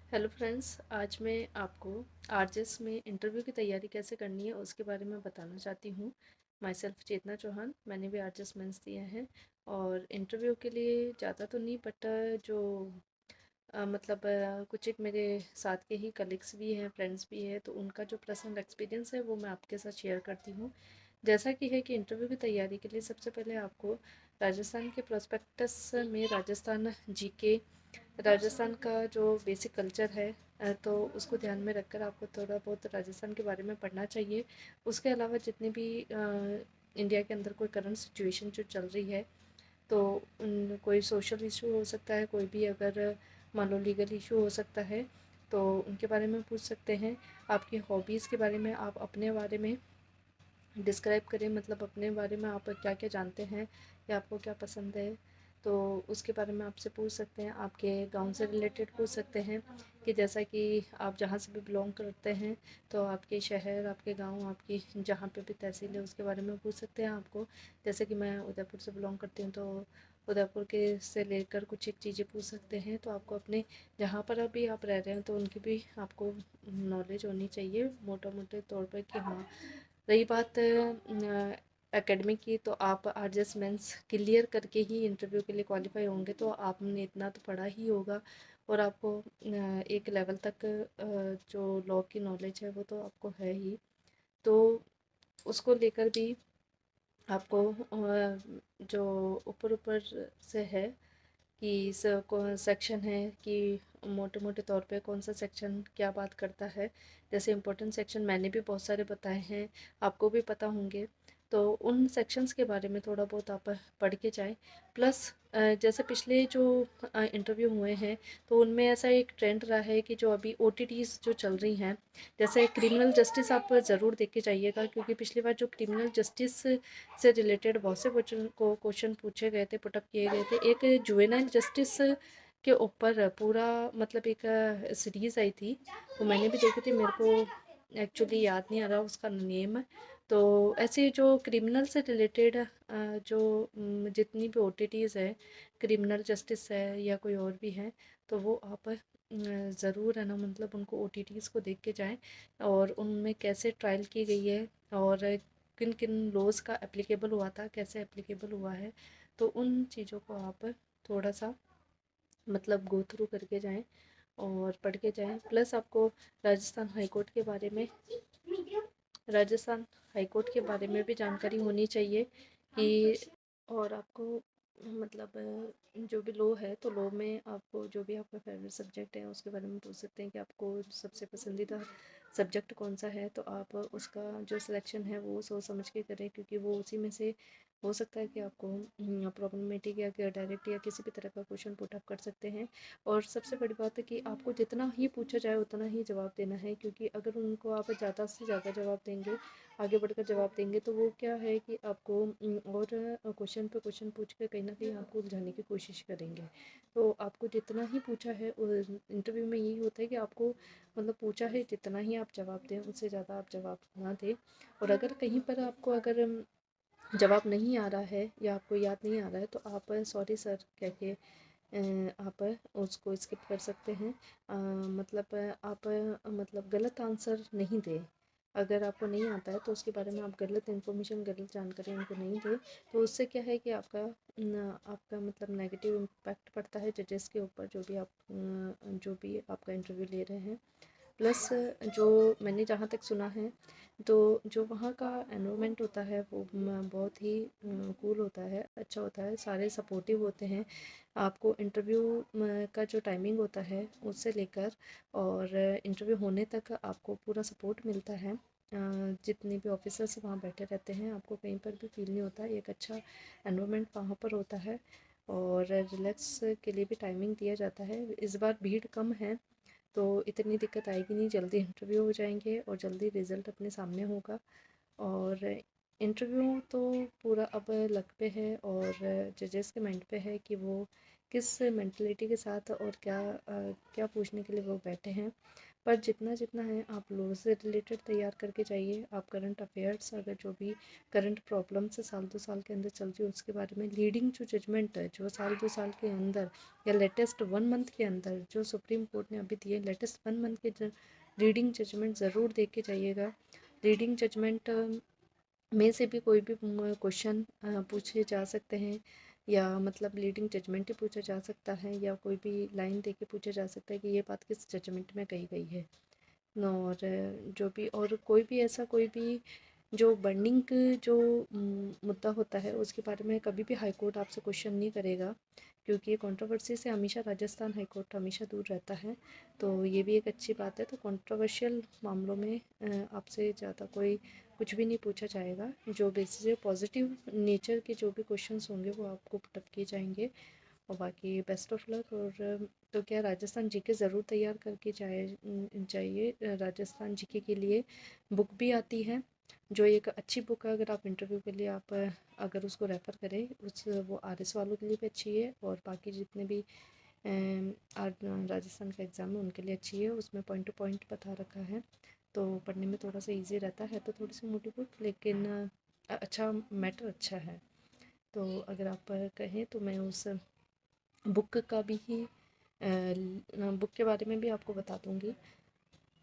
Hello friends, आज मैं आपको आरजेएस में इंटरव्यू की तैयारी कैसे करनी है उसके बारे में बताना चाहती हूँ। माई सेल्फ चेतना चौहान, मैंने भी आरजेएस मेंस दिया है और इंटरव्यू के लिए ज़्यादा तो नहीं बट जो कुछ एक मेरे साथ के ही कलीग्स भी हैं, फ्रेंड्स भी हैं, तो उनका जो पर्सनल एक्सपीरियंस है वो मैं आपके साथ शेयर करती हूँ। जैसा कि है कि इंटरव्यू की तैयारी के लिए सबसे पहले आपको राजस्थान के प्रोस्पेक्टस में राजस्थान जीके, राजस्थान का जो बेसिक कल्चर है तो उसको ध्यान में रखकर आपको थोड़ा बहुत राजस्थान के बारे में पढ़ना चाहिए। उसके अलावा जितनी भी इंडिया के अंदर कोई करंट सिचुएशन जो चल रही है, तो कोई सोशल इशू हो सकता है, कोई भी अगर मान लो लीगल इशू हो सकता है, तो उनके बारे में पूछ सकते हैं। आपकी हॉबीज़ के बारे में आप अपने बारे में डिस्क्राइब करें, मतलब अपने बारे में आप क्या क्या जानते हैं या आपको क्या पसंद है, तो उसके बारे में आपसे पूछ सकते हैं। आपके गांव से रिलेटेड पूछ सकते हैं कि जैसा कि आप जहाँ से भी बिलोंग करते हैं, तो आपके शहर, आपके गांव, आपकी जहाँ पे भी तहसील है उसके बारे में पूछ सकते हैं आपको। जैसे कि मैं उदयपुर से बिलोंग करती हूँ, तो उदयपुर के से लेकर कुछ एक चीज़ें पूछ सकते हैं। तो आपको अपने जहाँ पर अभी आप रह रहे हैं तो उनकी भी आपको नॉलेज होनी चाहिए मोटा मोटे तौर पर कि हाँ। रही बात एकेडमिक की, तो आप आरजेएस मेंस क्लियर करके ही इंटरव्यू के लिए क्वालिफाई होंगे, तो आपने इतना तो पढ़ा ही होगा और आपको एक लेवल तक जो लॉ की नॉलेज है वो तो आपको है ही। तो उसको लेकर भी आपको जो ऊपर ऊपर से है कि सेक्शन है कि मोटे मोटे तौर पे कौन सा सेक्शन क्या बात करता है। जैसे इम्पोर्टेंट सेक्शन मैंने भी बहुत सारे बताए हैं, आपको भी पता होंगे, तो उन सेक्शंस के बारे में थोड़ा बहुत आप पढ़ के जाएं। प्लस जैसे पिछले जो इंटरव्यू हुए हैं, तो उनमें ऐसा एक ट्रेंड रहा है कि जो अभी ओटीटीज जो चल रही हैं, जैसे क्रिमिनल जस्टिस आप ज़रूर देख के जाइएगा, क्योंकि पिछली बार जो क्रिमिनल जस्टिस से रिलेटेड बहुत से क्वेश्चन पूछे गए थे, पुटअप किए गए थे। एक जुवेनाइल जस्टिस के ऊपर पूरा मतलब एक सीरीज़ आई थी, वो मैंने भी देखी थी, मेरे को एक्चुअली याद नहीं आ रहा उसका नेम। तो ऐसे जो क्रिमिनल से रिलेटेड जो जितनी भी ओटीटीज़ है, क्रिमिनल जस्टिस है या कोई और भी है, तो वो आप ज़रूर है ना, मतलब उनको ओटीटीज़ को देख के जाएं और उनमें कैसे ट्रायल की गई है और किन किन लॉज का एप्लीकेबल हुआ था, कैसे एप्लीकेबल हुआ है, तो उन चीज़ों को आप थोड़ा सा मतलब गो थ्रू करके जाएं और पढ़ के जाएं। प्लस आपको राजस्थान हाई कोर्ट के बारे में राजस्थान हाई कोर्ट के बारे में भी जानकारी होनी चाहिए कि, और आपको मतलब जो भी लॉ है, तो लॉ में आपको जो भी आपका फेवरेट सब्जेक्ट है उसके बारे में पूछ सकते हैं कि आपको सबसे पसंदीदा सब्जेक्ट कौन सा है, तो आप उसका जो सिलेक्शन है वो सोच समझ के करें, क्योंकि वो उसी में से हो सकता है कि आपको प्रॉब्लमेटिक या डायरेक्ट या किसी भी तरह का क्वेश्चन पुट अप कर सकते हैं। और सबसे बड़ी बात है कि आपको जितना ही पूछा जाए उतना ही जवाब देना है, क्योंकि अगर उनको आप ज़्यादा से ज़्यादा जवाब देंगे, आगे बढ़कर जवाब देंगे, तो वो क्या है कि आपको और क्वेश्चन पे क्वेश्चन पूछ कर कहीं ना कहीं आपको उलझाने की कोशिश करेंगे। तो आपको जितना ही पूछा है, इंटरव्यू में यही होता है कि आपको मतलब पूछा है जितना ही आप जवाब दें, उससे ज़्यादा आप जवाब ना दें। और अगर कहीं पर आपको अगर जवाब नहीं आ रहा है या आपको याद नहीं आ रहा है, तो आप सॉरी सर कह के आप उसको स्किप कर सकते हैं। आप मतलब गलत आंसर नहीं दें। अगर आपको नहीं आता है तो उसके बारे में आप गलत इन्फॉर्मेशन, गलत जानकारी उनको नहीं दें। तो उससे क्या है कि आपका मतलब नेगेटिव इम्पैक्ट पड़ता है जजेस के ऊपर, जो भी आपका इंटरव्यू ले रहे हैं। प्लस जो मैंने जहाँ तक सुना है, तो जो वहाँ का एनवायरनमेंट होता है वो बहुत ही कूल होता है, अच्छा होता है, सारे सपोर्टिव होते हैं। आपको इंटरव्यू का जो टाइमिंग होता है उससे लेकर और इंटरव्यू होने तक आपको पूरा सपोर्ट मिलता है। जितने भी ऑफिसर्स वहाँ बैठे रहते हैं, आपको कहीं पर भी फील नहीं होता, एक अच्छा एनवायरनमेंट वहाँ पर होता है और रिलैक्स के लिए भी टाइमिंग दिया जाता है। इस बार भीड़ कम है, तो इतनी दिक्कत आएगी नहीं, जल्दी इंटरव्यू हो जाएंगे और जल्दी रिज़ल्ट अपने सामने होगा। और इंटरव्यू तो पूरा अब लक पे है और जजेस के माइंड पे है कि वो किस मेंटलिटी के साथ और क्या पूछने के लिए वो बैठे हैं। पर जितना जितना है आप लोगों से रिलेटेड तैयार करके जाइए। आप करंट अफेयर्स, अगर जो भी करंट प्रॉब्लम से साल 2 साल के अंदर चल रही है उसके बारे में लीडिंग जो जजमेंट है, जो साल 2 साल के अंदर या लेटेस्ट 1 मंथ के अंदर जो सुप्रीम कोर्ट ने अभी दिए, लेटेस्ट 1 मंथ के रीडिंग जजमेंट ज़रूर देख के जाइएगा। रीडिंग जजमेंट में से भी कोई भी क्वेश्चन पूछे जा सकते हैं, या मतलब लीडिंग जजमेंट ही पूछा जा सकता है, या कोई भी लाइन दे के पूछा जा सकता है कि ये बात किस जजमेंट में कही गई है। और जो भी और कोई भी ऐसा कोई भी जो बर्निंग जो मुद्दा होता है उसके बारे में कभी भी हाई कोर्ट आपसे क्वेश्चन नहीं करेगा, क्योंकि कंट्रोवर्सी से हमेशा राजस्थान हाई कोर्ट हमेशा दूर रहता है। तो ये भी एक अच्छी बात है। तो कंट्रोवर्शियल मामलों में आपसे ज़्यादा कोई कुछ भी नहीं पूछा जाएगा। जो बेसिस पॉजिटिव नेचर के जो भी क्वेश्चंस होंगे वो आपको पुटअप किए जाएंगे। और बाकी बेस्ट ऑफ लक। और तो क्या, राजस्थान जीके ज़रूर तैयार करके जाइए। राजस्थान जीके के लिए बुक भी आती है, जो एक अच्छी बुक है। अगर आप इंटरव्यू के लिए आप अगर उसको रेफ़र करें, उस वो आरएस वालों के लिए भी अच्छी है, और बाकी जितने भी राजस्थान का एग्ज़ाम है उनके लिए अच्छी है। उसमें पॉइंट टू पॉइंट बता रखा है, तो पढ़ने में थोड़ा सा इजी रहता है। तो थोड़ी सी मोटी बुक, लेकिन अच्छा मैटर अच्छा है। तो अगर आप कहें तो मैं उस बुक का भी ही बुक के बारे में भी आपको बता दूंगी।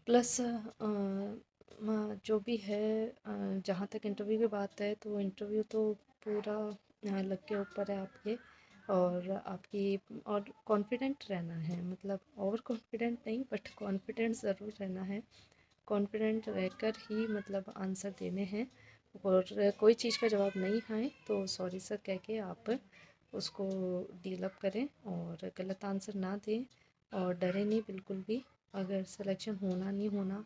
प्लस जो भी है, जहाँ तक इंटरव्यू की बात है, तो इंटरव्यू तो पूरा लग के ऊपर है आपके, और आपकी और कॉन्फिडेंट रहना है। मतलब ओवर कॉन्फिडेंट नहीं, बट कॉन्फिडेंट ज़रूर रहना है। कॉन्फिडेंट रहकर ही मतलब आंसर देने हैं। और कोई चीज़ का जवाब नहीं आए तो सॉरी सर कह के आप उसको डील अप करें, और गलत आंसर ना दें, और डरे नहीं बिल्कुल भी। अगर सिलेक्शन होना नहीं होना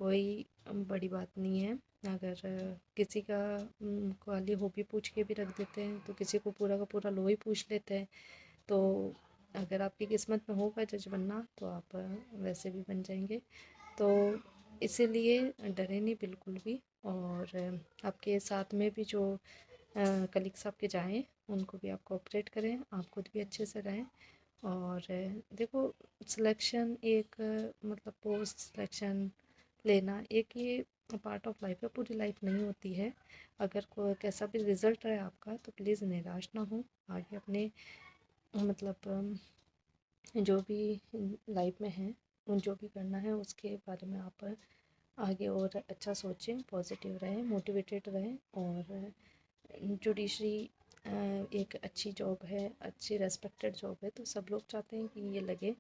कोई बड़ी बात नहीं है। अगर किसी का खाली हॉबी पूछ के भी रख देते हैं, तो किसी को पूरा का पूरा लो ही पूछ लेते हैं। तो अगर आपकी किस्मत में होगा जज बनना, तो आप वैसे भी बन जाएंगे। तो इसीलिए डरे नहीं बिल्कुल भी। और आपके साथ में भी जो कलीग्स आपके जाएं, उनको भी आप कोऑपरेट करें, आप खुद भी अच्छे से रहें। और देखो, सिलेक्शन एक मतलब पोस्ट सिलेक्शन लेना एक ये पार्ट ऑफ लाइफ है, पूरी लाइफ नहीं होती है। अगर कोई कैसा भी रिज़ल्ट रहे आपका, तो प्लीज़ निराश ना हो। आगे अपने मतलब जो भी लाइफ में है, जो भी करना है उसके बारे में आप आगे और अच्छा सोचें, पॉजिटिव रहें, मोटिवेटेड रहें। और जुडिशरी एक अच्छी जॉब है, अच्छी रेस्पेक्टेड जॉब है, तो सब लोग चाहते हैं कि ये लगे।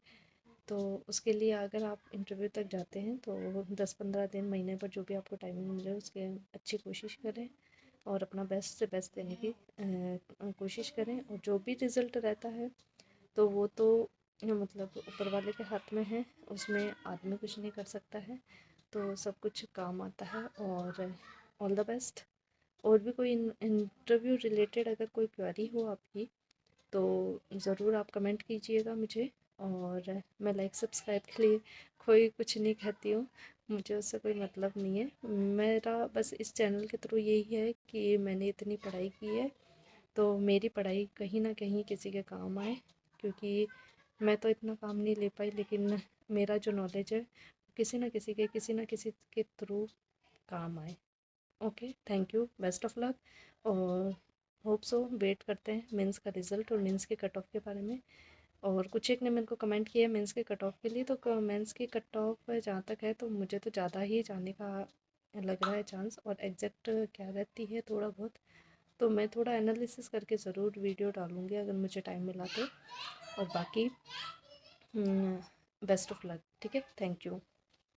तो उसके लिए अगर आप इंटरव्यू तक जाते हैं तो 10-15 दिन, महीने पर जो भी आपको टाइमिंग मिले उसके अच्छी कोशिश करें, और अपना बेस्ट से बेस्ट देने की कोशिश करें। और जो भी रिज़ल्ट रहता है तो वो तो मतलब ऊपर वाले के हाथ में है, उसमें आदमी कुछ नहीं कर सकता है। तो सब कुछ काम आता है। और ऑल द बेस्ट। और भी कोई इंटरव्यू रिलेटेड अगर कोई क्वेरी हो आपकी, तो ज़रूर आप कमेंट कीजिएगा मुझे। और मैं लाइक सब्सक्राइब के लिए कोई कुछ नहीं कहती हूँ, मुझे उससे कोई मतलब नहीं है। मेरा बस इस चैनल के थ्रू यही है कि मैंने इतनी पढ़ाई की है, तो मेरी पढ़ाई कहीं ना कहीं किसी के काम आए। क्योंकि मैं तो इतना काम नहीं ले पाई, लेकिन मेरा जो नॉलेज है किसी ना किसी के थ्रू काम आए। Okay, thank you, best of luck. और होप सो, वेट करते हैं मेंस का रिज़ल्ट और मेंस के कट ऑफ के बारे में। और कुछ एक ने मेरे को कमेंट किया मेंस के कट ऑफ के लिए, तो मेंस की कट ऑफ जहाँ तक है तो मुझे तो ज़्यादा ही जाने का लग रहा है चांस। और एग्जैक्ट क्या रहती है थोड़ा बहुत, तो मैं थोड़ा एनालिसिस करके ज़रूर वीडियो डालूँगी अगर मुझे टाइम मिला तो। और बाकी बेस्ट ऑफ लक। ठीक है, थैंक यू।